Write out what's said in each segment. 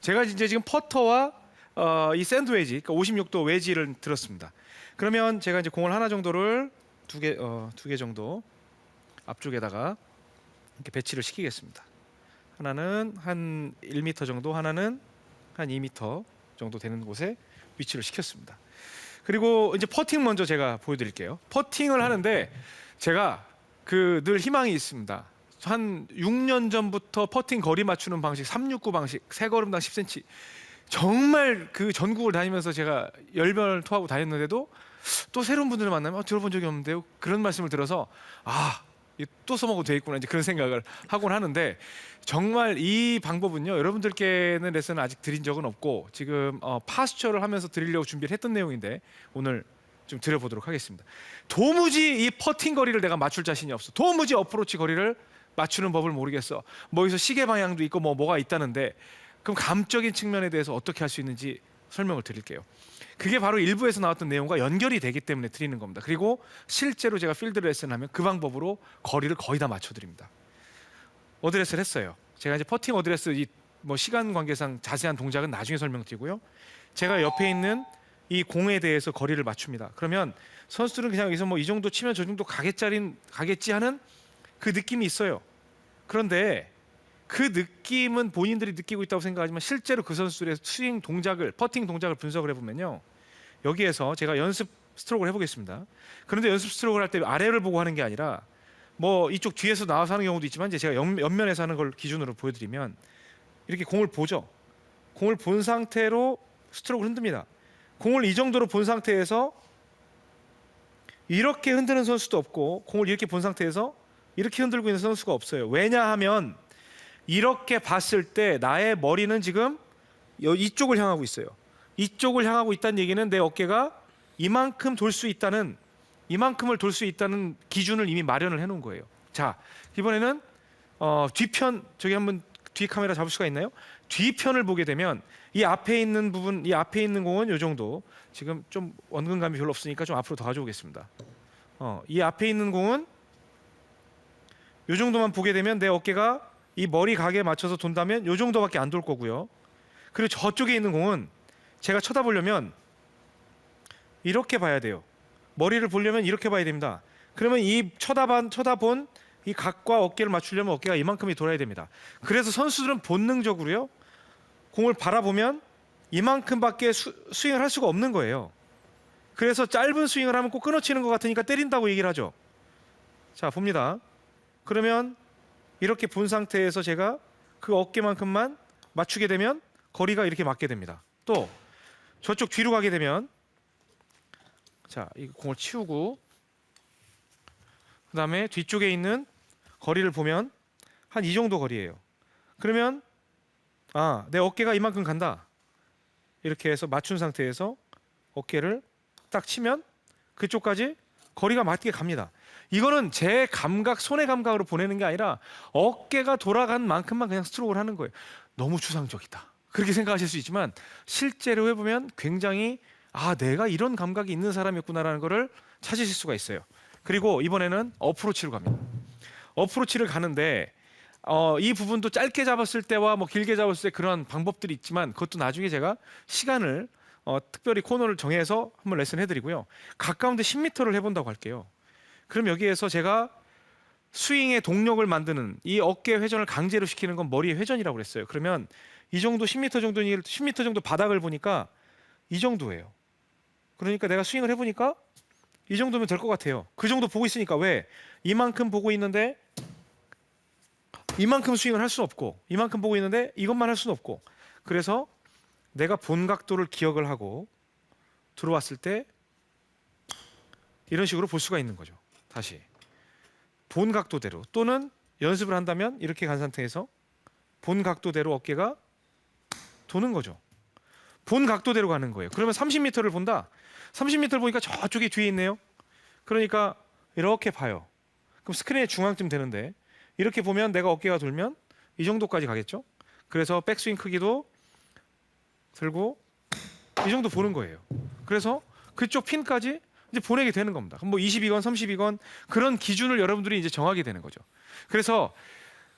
제가 이제 지금 퍼터와 이 샌드 웨지, 그러니까 56도 웨지를 들었습니다. 그러면 제가 이제 공을 하나 정도를 두 개 정도 앞쪽에다가 이렇게 배치를 시키겠습니다. 하나는 한 1m 정도, 하나는 한 2m 정도 되는 곳에 위치를 시켰습니다. 그리고 이제 퍼팅 먼저 제가 보여드릴게요. 퍼팅을 하는데 제가 늘 희망이 있습니다. 한 6년 전부터 퍼팅 거리 맞추는 방식, 369 방식, 세 걸음당 10cm. 정말 그 전국을 다니면서 제가 열변을 토하고 다녔는데도 또 새로운 분들을 만나면 들어본 적이 없는데요. 그런 말씀을 들어서 또 써먹어도 되겠구나 이제 그런 생각을 하곤 하는데, 정말 이 방법은요, 여러분들께는 레슨을 아직 드린 적은 없고 지금 파스처를 하면서 드리려고 준비를 했던 내용인데 오늘 좀 드려보도록 하겠습니다. 도무지 이 퍼팅 거리를 내가 맞출 자신이 없어. 도무지 어프로치 거리를 맞추는 법을 모르겠어. 뭐 여기서 시계 방향도 있고 뭐가 있다는데, 그럼 감적인 측면에 대해서 어떻게 할 수 있는지 설명을 드릴게요. 그게 바로 일부에서 나왔던 내용과 연결이 되기 때문에 드리는 겁니다. 그리고 실제로 제가 필드 레슨을 하면 그 방법으로 거리를 거의 다 맞춰드립니다. 어드레스를 했어요. 제가 이제 퍼팅 어드레스 시간 관계상 자세한 동작은 나중에 설명드리고요. 제가 옆에 있는 이 공에 대해서 거리를 맞춥니다. 그러면 선수들은 그냥 여기서 이 정도 치면 저 정도 가겠지 하는 그 느낌이 있어요. 그런데 그 느낌은 본인들이 느끼고 있다고 생각하지만 실제로 그 선수들의 스윙 동작을, 퍼팅 동작을 분석을 해보면요, 여기에서 제가 연습 스트로크를 해보겠습니다. 그런데 연습 스트로크를 할 때 아래를 보고 하는 게 아니라 이쪽 뒤에서 나와서 하는 경우도 있지만, 이제 제가 옆면에서 하는 걸 기준으로 보여드리면 이렇게 공을 보죠. 공을 본 상태로 스트로크를 흔듭니다. 공을 이 정도로 본 상태에서 이렇게 흔드는 선수도 없고, 공을 이렇게 본 상태에서 이렇게 흔들고 있는 선수가 없어요. 왜냐하면 이렇게 봤을 때 나의 머리는 지금 이쪽을 향하고 있어요. 이쪽을 향하고 있다는 얘기는 내 어깨가 이만큼을 돌 수 있다는 기준을 이미 마련을 해놓은 거예요. 자, 이번에는 뒤편, 저기 한번 뒤 카메라 잡을 수가 있나요? 뒤편을 보게 되면 이 앞에 있는 공은 이 정도, 지금 좀 원근감이 별로 없으니까 좀 앞으로 더 가져오겠습니다. 이 앞에 있는 공은 이 정도만 보게 되면 내 어깨가 이 머리 각에 맞춰서 돈다면 이 정도밖에 안 돌 거고요. 그리고 저쪽에 있는 공은 제가 쳐다보려면 이렇게 봐야 돼요. 머리를 보려면 이렇게 봐야 됩니다. 그러면 이 쳐다본 이 각과 어깨를 맞추려면 어깨가 이만큼이 돌아야 됩니다. 그래서 선수들은 본능적으로요, 공을 바라보면 이만큼밖에 스윙을 할 수가 없는 거예요. 그래서 짧은 스윙을 하면 꼭 끊어치는 것 같으니까 때린다고 얘기를 하죠. 자, 봅니다. 그러면 이렇게 본 상태에서 제가 그 어깨만큼만 맞추게 되면 거리가 이렇게 맞게 됩니다. 또 저쪽 뒤로 가게 되면, 자, 이 공을 치우고 그 다음에 뒤쪽에 있는 거리를 보면 한 이 정도 거리예요. 그러면 내 어깨가 이만큼 간다. 이렇게 해서 맞춘 상태에서 어깨를 딱 치면 그쪽까지 거리가 맞게 갑니다. 이거는 제 감각, 손의 감각으로 보내는 게 아니라 어깨가 돌아간 만큼만 그냥 스트로크를 하는 거예요. 너무 추상적이다, 그렇게 생각하실 수 있지만 실제로 해보면 굉장히 내가 이런 감각이 있는 사람이었구나라는 거를 찾으실 수가 있어요. 그리고 이번에는 어프로치로 갑니다. 어프로치를 가는데 이 부분도 짧게 잡았을 때와 길게 잡았을 때 그런 방법들이 있지만, 그것도 나중에 제가 시간을 특별히 코너를 정해서 한번 레슨 해드리고요. 가까운데 10m를 해본다고 할게요. 그럼 여기에서 제가 스윙의 동력을 만드는 이 어깨 회전을 강제로 시키는 건 머리의 회전이라고 그랬어요. 그러면 이 정도 10m 정도 바닥을 보니까 이 정도예요. 그러니까 내가 스윙을 해보니까 이 정도면 될 것 같아요. 그 정도 보고 있으니까. 왜? 이만큼 보고 있는데 이만큼 스윙을 할 수는 없고, 이만큼 보고 있는데 이것만 할 수는 없고, 그래서 내가 본 각도를 기억을 하고 들어왔을 때 이런 식으로 볼 수가 있는 거죠. 다시 본 각도대로, 또는 연습을 한다면 이렇게 간 상태에서 본 각도대로 어깨가 도는 거죠. 본 각도대로 가는 거예요. 그러면 30m를 본다. 30m를 보니까 저쪽에 뒤에 있네요. 그러니까 이렇게 봐요. 그럼 스크린의 중앙쯤 되는데 이렇게 보면 내가 어깨가 돌면 이 정도까지 가겠죠. 그래서 백스윙 크기도 들고 이 정도 보는 거예요. 그래서 그쪽 핀까지 이제 보내게 되는 겁니다. 그럼 22건 32건 그런 기준을 여러분들이 이제 정하게 되는 거죠. 그래서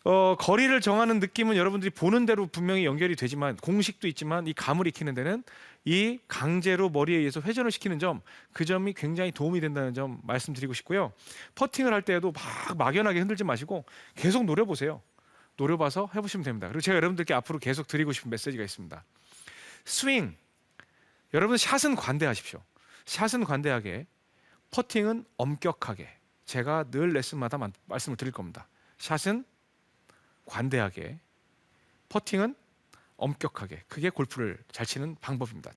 거리를 정하는 느낌은 여러분들이 보는 대로 분명히 연결이 되지만 공식도 있지만 이 감을 익히는 데는 이 강제로 머리에 의해서 회전을 시키는 점, 그 점이 굉장히 도움이 된다는 점 말씀드리고 싶고요. 퍼팅을 할 때에도 막 막연하게 흔들지 마시고 계속 노려보세요. 노려봐서 해보시면 됩니다. 그리고 제가 여러분들께 앞으로 계속 드리고 싶은 메시지가 있습니다. 스윙, 여러분 샷은 관대하십시오. 샷은 관대하게, 퍼팅은 엄격하게. 제가 늘 레슨마다 말씀을 드릴 겁니다. 샷은 관대하게, 퍼팅은 엄격하게. 그게 골프를 잘 치는 방법입니다.